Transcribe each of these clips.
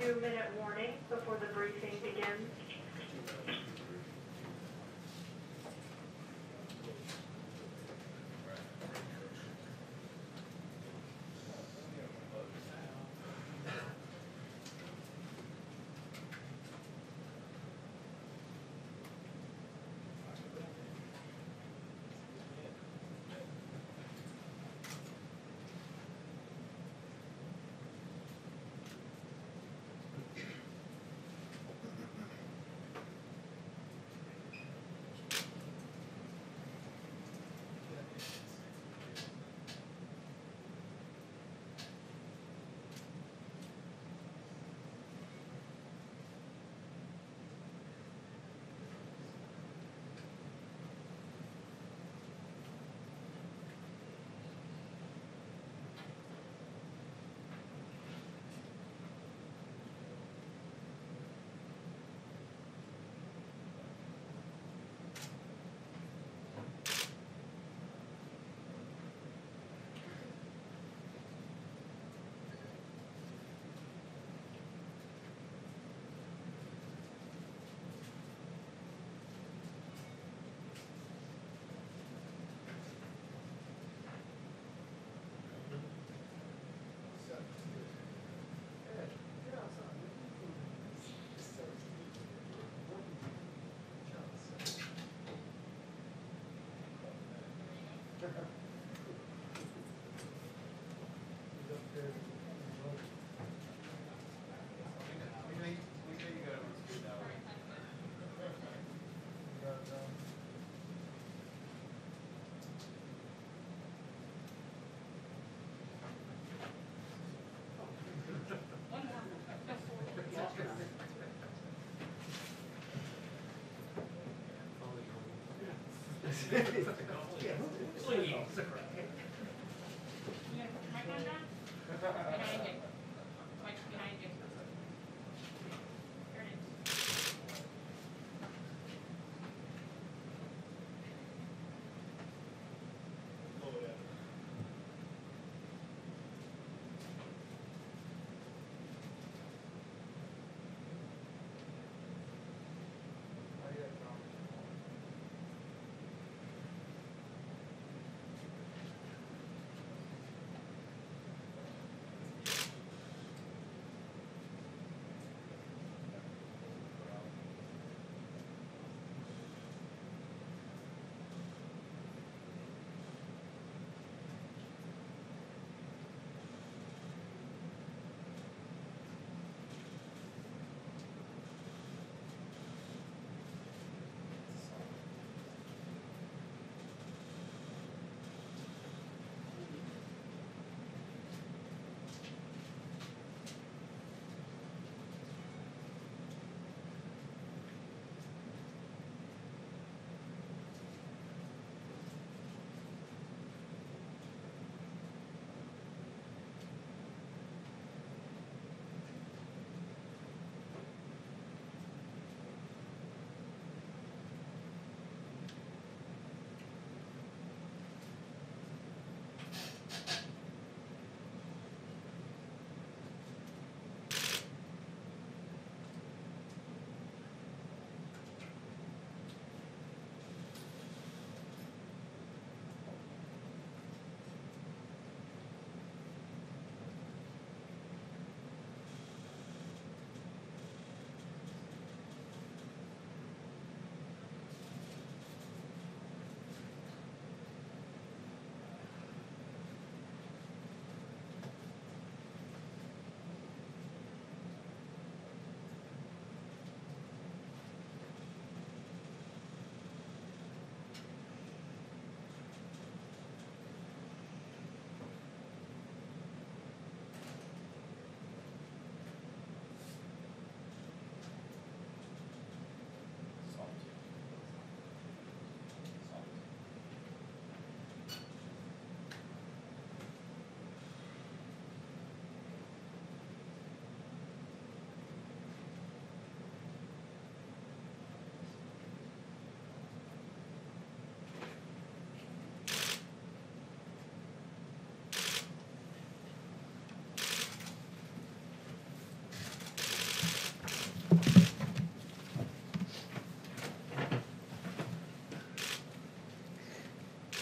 2-minute warning before the briefing begins.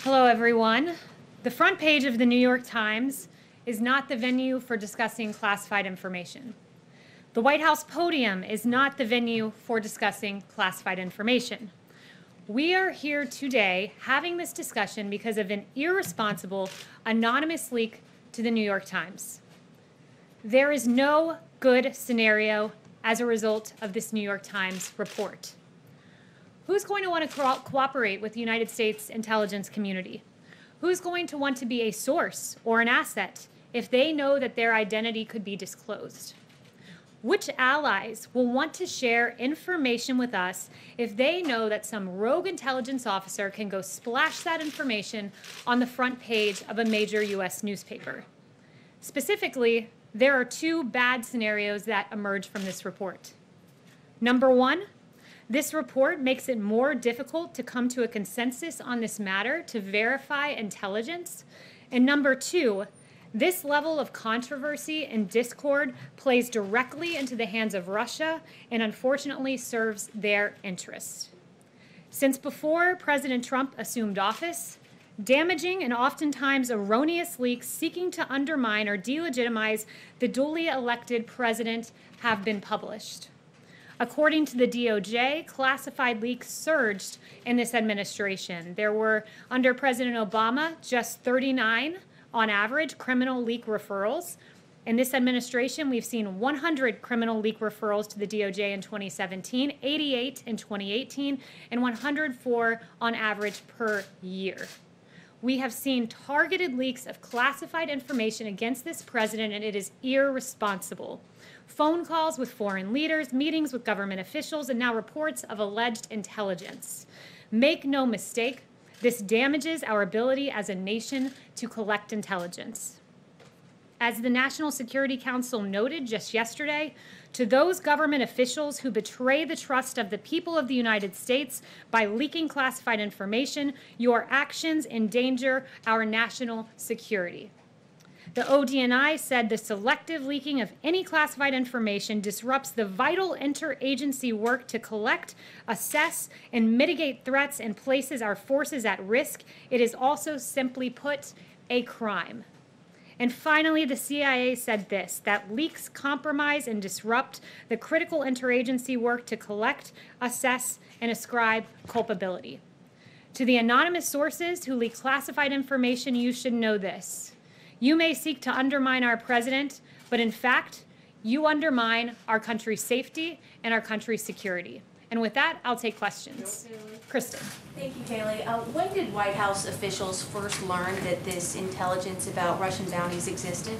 Hello, everyone. The front page of the New York Times is not the venue for discussing classified information. The White House podium is not the venue for discussing classified information. We are here today having this discussion because of an irresponsible, anonymous leak to the New York Times. There is no good scenario as a result of this New York Times report. Who's going to want to cooperate with the United States intelligence community? Who's going to want to be a source or an asset if they know that their identity could be disclosed? Which allies will want to share information with us if they know that some rogue intelligence officer can go splash that information on the front page of a major U.S. newspaper? Specifically, there are two bad scenarios that emerge from this report. Number one, this report makes it more difficult to come to a consensus on this matter to verify intelligence. And number two, this level of controversy and discord plays directly into the hands of Russia and unfortunately serves their interests. Since before President Trump assumed office, damaging and oftentimes erroneous leaks seeking to undermine or delegitimize the duly elected president have been published. According to the DOJ, classified leaks surged in this administration. There were, under President Obama, just 39 on average criminal leak referrals. In this administration, we've seen 100 criminal leak referrals to the DOJ in 2017, 88 in 2018, and 104 on average per year. We have seen targeted leaks of classified information against this president, and it is irresponsible. Phone calls with foreign leaders, meetings with government officials, and now reports of alleged intelligence. Make no mistake, this damages our ability as a nation to collect intelligence. As the National Security Council noted just yesterday, to those government officials who betray the trust of the people of the United States by leaking classified information, your actions endanger our national security. The ODNI said the selective leaking of any classified information disrupts the vital interagency work to collect, assess, and mitigate threats and places our forces at risk. It is also, simply put, a crime. And finally, the CIA said this, that leaks compromise and disrupt the critical interagency work to collect, assess, and ascribe culpability. To the anonymous sources who leak classified information, you should know this. You may seek to undermine our president, but in fact, you undermine our country's safety and our country's security. And with that, I'll take questions. Kristen. Thank you, Kayleigh. When did White House officials first learn that this intelligence about Russian bounties existed?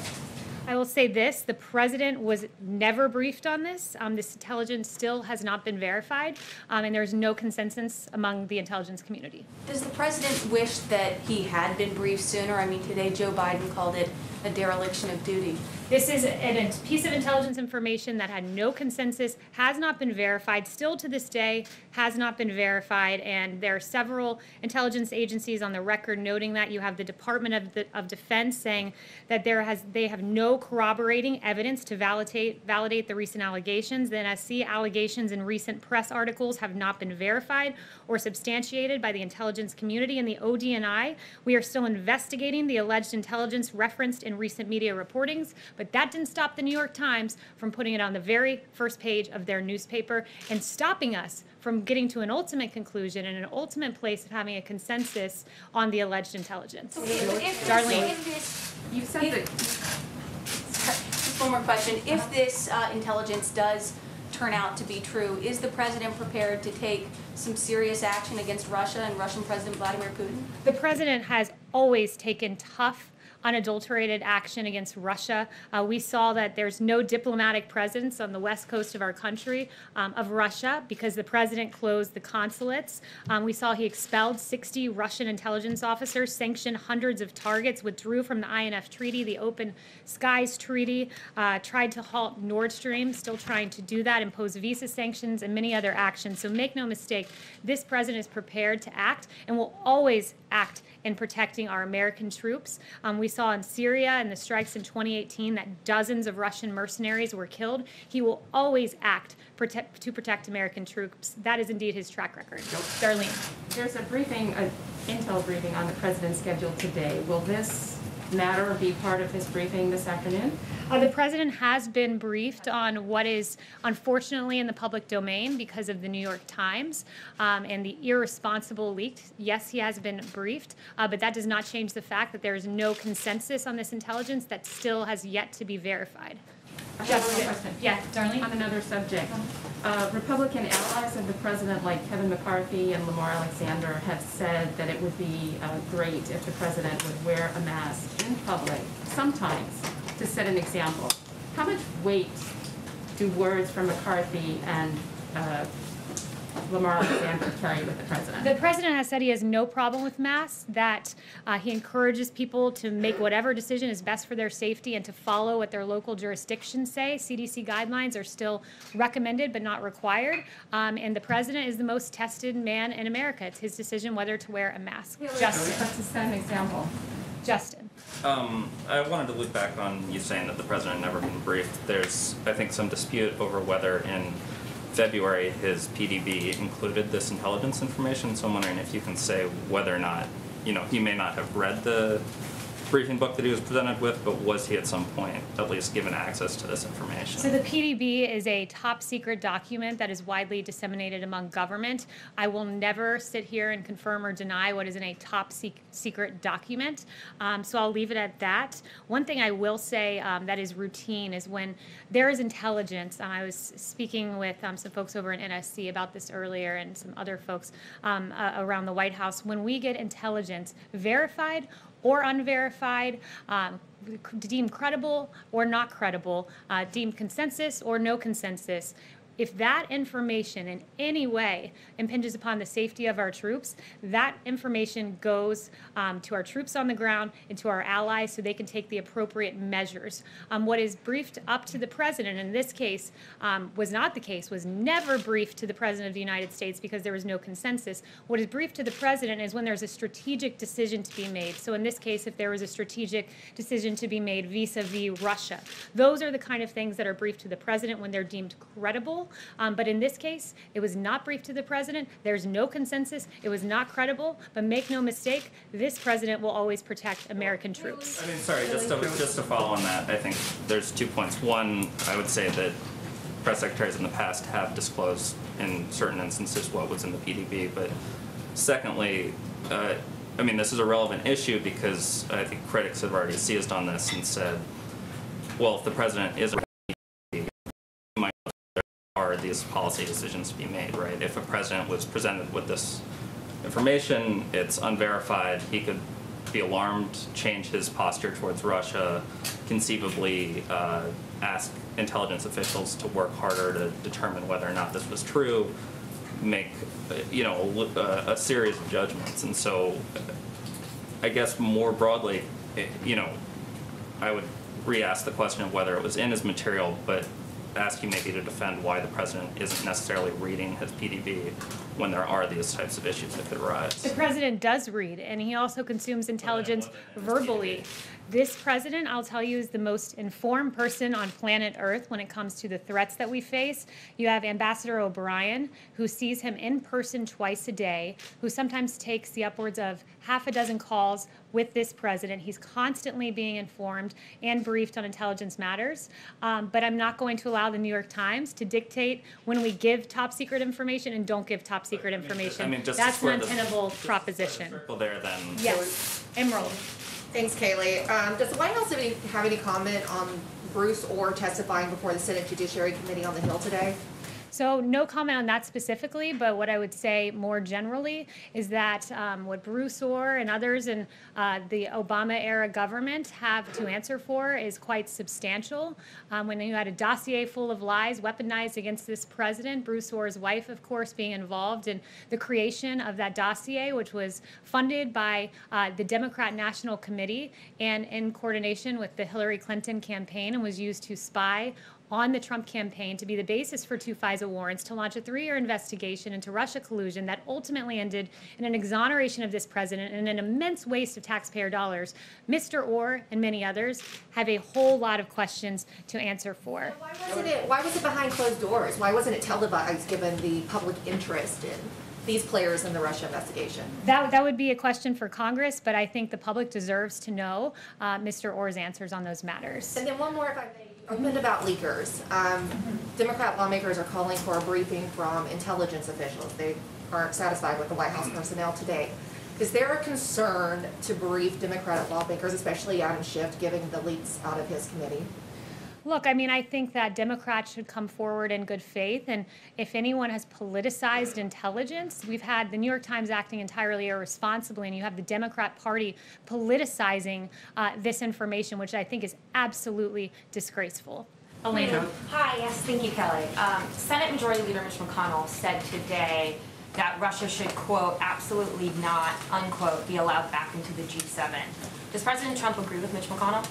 I will say this, the president was never briefed on this. This intelligence still has not been verified, and there's no consensus among the intelligence community. Does the president wish that he had been briefed sooner? I mean, today Joe Biden called it a dereliction of duty. This is a piece of intelligence information that had no consensus, has not been verified, still to this day has not been verified, and there are several intelligence agencies on the record noting that. You have the Department of Defense saying that they have no corroborating evidence to validate the recent allegations. The NSC allegations in recent press articles have not been verified or substantiated by the intelligence community. And the ODNI, we are still investigating the alleged intelligence referenced in recent media reportings, but that didn't stop the New York Times from putting it on the very first page of their newspaper and stopping us from getting to an ultimate conclusion and an ultimate place of having a consensus on the alleged intelligence. Darlene. You said that. Just one more question. If this intelligence does turn out to be true, is the president prepared to take some serious action against Russia and Russian President Vladimir Putin? The president has always taken tough, unadulterated action against Russia. We saw that there's no diplomatic presence on the west coast of our country of Russia because the president closed the consulates. We saw he expelled 60 Russian intelligence officers, sanctioned hundreds of targets, withdrew from the INF Treaty, the Open Skies Treaty, tried to halt Nord Stream, still trying to do that, impose visa sanctions, and many other actions. So make no mistake, this president is prepared to act and will always act in protecting our American troops. We saw in Syria and the strikes in 2018 that dozens of Russian mercenaries were killed, he will always act to protect American troops. That is indeed his track record. Darlene. There's a briefing, an intel briefing on the president scheduled today. Will this matter be part of his briefing this afternoon? The president has been briefed on what is unfortunately in the public domain because of the New York Times and the irresponsible leak. Yes, he has been briefed, but that does not change the fact that there is no consensus on this intelligence that still has yet to be verified. I have one question. Yeah, Darlene? On another subject, Republican allies of the president like Kevin McCarthy and Lamar Alexander have said that it would be great if the president would wear a mask in public sometimes to set an example. How much weight do words from McCarthy and Lamar Alexander carry with the president? The president has said he has no problem with masks, that he encourages people to make whatever decision is best for their safety and to follow what their local jurisdictions say. CDC guidelines are still recommended but not required. And the president is the most tested man in America. It's his decision whether to wear a mask. Justin. Let's just set an example. Justin. I wanted to loop back on you saying that the president never been briefed. There's, I think, some dispute over whether in February his PDB included this intelligence information, so I'm wondering if you can say whether or not, he may not have read the briefing book that he was presented with, but was he at some point at least given access to this information? So the PDB is a top secret document that is widely disseminated among government. I will never sit here and confirm or deny what is in a top secret document, so I'll leave it at that. One thing I will say that is routine is when there is intelligence. I was speaking with some folks over in NSC about this earlier and some other folks around the White House. When we get intelligence verified or unverified, deemed credible or not credible, deemed consensus or no consensus, if that information in any way impinges upon the safety of our troops, that information goes to our troops on the ground and to our allies so they can take the appropriate measures. What is briefed up to the president in this case was not the case, was never briefed to the president of the United States because there was no consensus. What is briefed to the president is when there's a strategic decision to be made. So in this case, if there was a strategic decision to be made vis-a-vis Russia, those are the kind of things that are briefed to the president when they're deemed credible. But in this case, it was not briefed to the president. There's no consensus. It was not credible. But make no mistake, this president will always protect American troops. I mean, sorry, just to follow on that, I think there's 2 points. One, I would say that press secretaries in the past have disclosed in certain instances what was in the PDB. But secondly, I mean, this is a relevant issue because I think critics have already seized on this and said, well, if the president is are these policy decisions to be made, right? If a president was presented with this information, it's unverified, he could be alarmed, change his posture towards Russia, conceivably ask intelligence officials to work harder to determine whether or not this was true, make a series of judgments. And so I guess more broadly, I would re-ask the question of whether it was in his material, but ask you maybe to defend why the president isn't necessarily reading his PDB when there are these types of issues that could arise. The president does read, and he also consumes intelligence verbally. This president, I'll tell you, is the most informed person on planet Earth when it comes to the threats that we face. You have Ambassador O'Brien, who sees him in person twice a day, who sometimes takes the upwards of half a dozen calls with this president. He's constantly being informed and briefed on intelligence matters. But I'm not going to allow the New York Times to dictate when we give top secret information and don't give top secret information. That's an untenable proposition. Circle there, then. Yes. Emerald. Thanks, Kayleigh. Does the White House have any comment on Bruce Orr testifying before the Senate Judiciary Committee on the Hill today? So no comment on that specifically, but what I would say more generally is that what Bruce Orr and others in the Obama-era government have to answer for is quite substantial. When you had a dossier full of lies weaponized against this president, Bruce Orr's wife, of course, being involved in the creation of that dossier, which was funded by the Democrat National Committee and in coordination with the Hillary Clinton campaign and was used to spy on the Trump campaign to be the basis for 2 FISA warrants to launch a 3-year investigation into Russia collusion that ultimately ended in an exoneration of this president and an immense waste of taxpayer dollars, Mr. Orr and many others have a whole lot of questions to answer for. Why was it behind closed doors? Why wasn't it televised given the public interest in these players in the Russia investigation? That would be a question for Congress, but I think the public deserves to know Mr. Orr's answers on those matters. And then one more, if I may. Opened about leakers. Democrat lawmakers are calling for a briefing from intelligence officials. They aren't satisfied with the White House personnel today. Is there a concern to brief Democratic lawmakers, especially Adam Schiff, given the leaks out of his committee? Look, I mean, I think that Democrats should come forward in good faith, and if anyone has politicized intelligence, we've had the New York Times acting entirely irresponsibly, and you have the Democrat Party politicizing this information, which I think is absolutely disgraceful. Elena. Hi, yes, thank you, Kelly. Senate Majority Leader Mitch McConnell said today that Russia should, quote, absolutely not, unquote, be allowed back into the G7. Does President Trump agree with Mitch McConnell?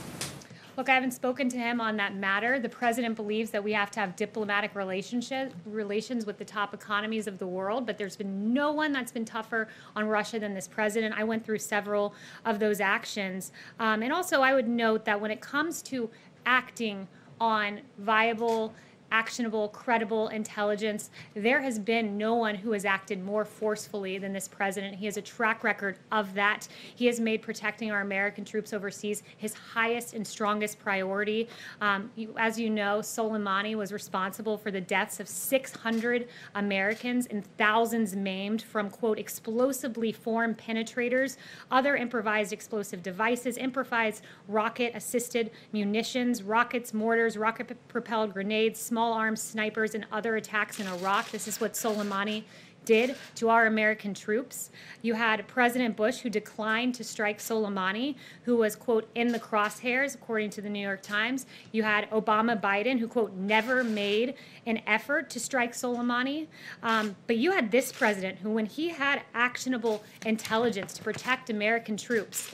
Look, I haven't spoken to him on that matter. The president believes that we have to have diplomatic relations with the top economies of the world, but there's been no one that's been tougher on Russia than this president. I went through several of those actions. And also, I would note that when it comes to acting on viable, actionable, credible intelligence, there has been no one who has acted more forcefully than this president. He has a track record of that. He has made protecting our American troops overseas his highest and strongest priority. As you know, Soleimani was responsible for the deaths of 600 Americans and thousands maimed from, quote, explosively formed penetrators, other improvised explosive devices, improvised rocket-assisted munitions, rockets, mortars, rocket-propelled grenades, small arms snipers, and other attacks in Iraq. This is what Soleimani did to our American troops. You had President Bush, who declined to strike Soleimani, who was, quote, in the crosshairs, according to the New York Times. You had Obama Biden, who, quote, never made an effort to strike Soleimani. But you had this president who, when he had actionable intelligence to protect American troops,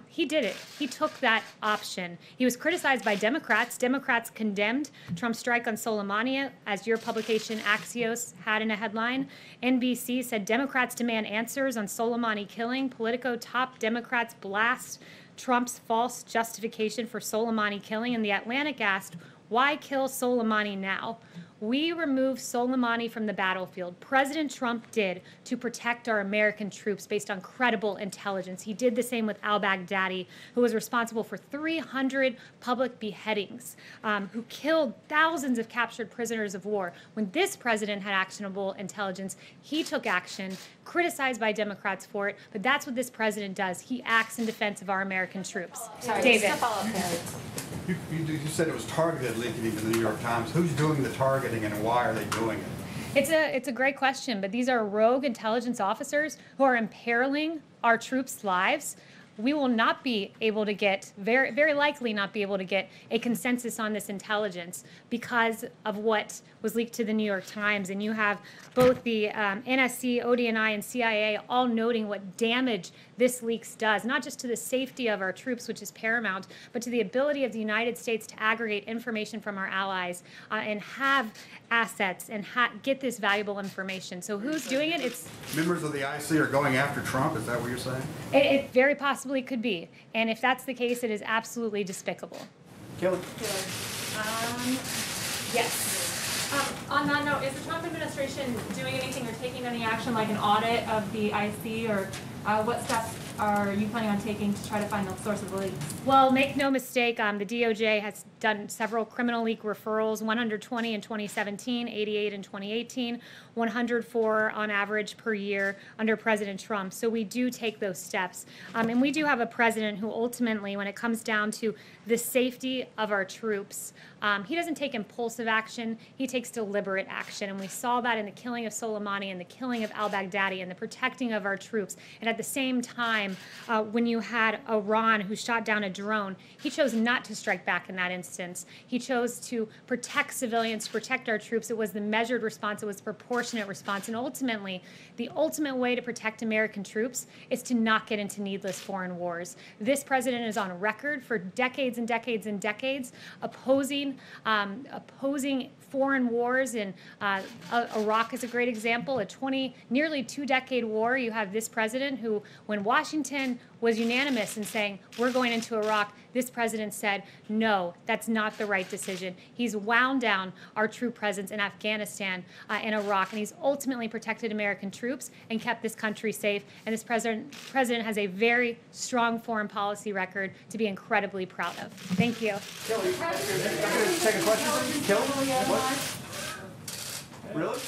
he did it. He took that option. He was criticized by Democrats. Democrats condemned Trump's strike on Soleimani, as your publication Axios had in a headline. NBC said Democrats demand answers on Soleimani killing. Politico top Democrats blast Trump's false justification for Soleimani killing. And The Atlantic asked, why kill Soleimani now? We removed Soleimani from the battlefield. President Trump did to protect our American troops based on credible intelligence. He did the same with al-Baghdadi, who was responsible for 300 public beheadings, who killed thousands of captured prisoners of war. When this president had actionable intelligence, he took action, criticized by Democrats for it, but that's what this president does. He acts in defense of our American troops. Sorry, David. just a follow-up, Kelly. You said it was targeted leaking into the New York Times. Who's doing the targeting and why are they doing it? It's a great question, but these are rogue intelligence officers who are imperiling our troops' lives. We will not be able to get, very likely not be able to get a consensus on this intelligence because of what was leaked to the New York Times. And you have both the NSC, ODNI, and CIA all noting what damage this leaks does, not just to the safety of our troops, which is paramount, but to the ability of the United States to aggregate information from our allies and have assets and get this valuable information. So who's doing it? It's Members of the IC are going after Trump, is that what you're saying? it very possibly could be. And if that's the case, it is absolutely despicable. Kelly? Yes. On that note, is the Trump administration doing anything or taking any action like an audit of the IC, or what steps are you planning on taking to try to find the source of the leaks? Well, make no mistake, the DOJ has done several criminal leak referrals, 120 in 2017, 88 in 2018, 104 on average per year under President Trump. So we do take those steps. And we do have a president who ultimately, when it comes down to the safety of our troops, he doesn't take impulsive action, he takes deliberate action. And we saw that in the killing of Soleimani and the killing of al-Baghdadi and the protecting of our troops. And at the same time, time when you had Iran who shot down a drone. He chose not to strike back in that instance. He chose to protect civilians, to protect our troops. It was the measured response. It was the proportionate response. And ultimately, the ultimate way to protect American troops is to not get into needless foreign wars. This president is on record for decades and decades and decades opposing foreign wars. And Iraq is a great example, nearly 2-decade war. You have this president who, when Washington was unanimous in saying, we're going into Iraq, this president said, no, that's not the right decision. He's wound down our troop presence in Afghanistan and Iraq, and he's ultimately protected American troops and kept this country safe. And this president has a very strong foreign policy record to be incredibly proud of. Thank you. Take a question. Kayleigh? What? Really?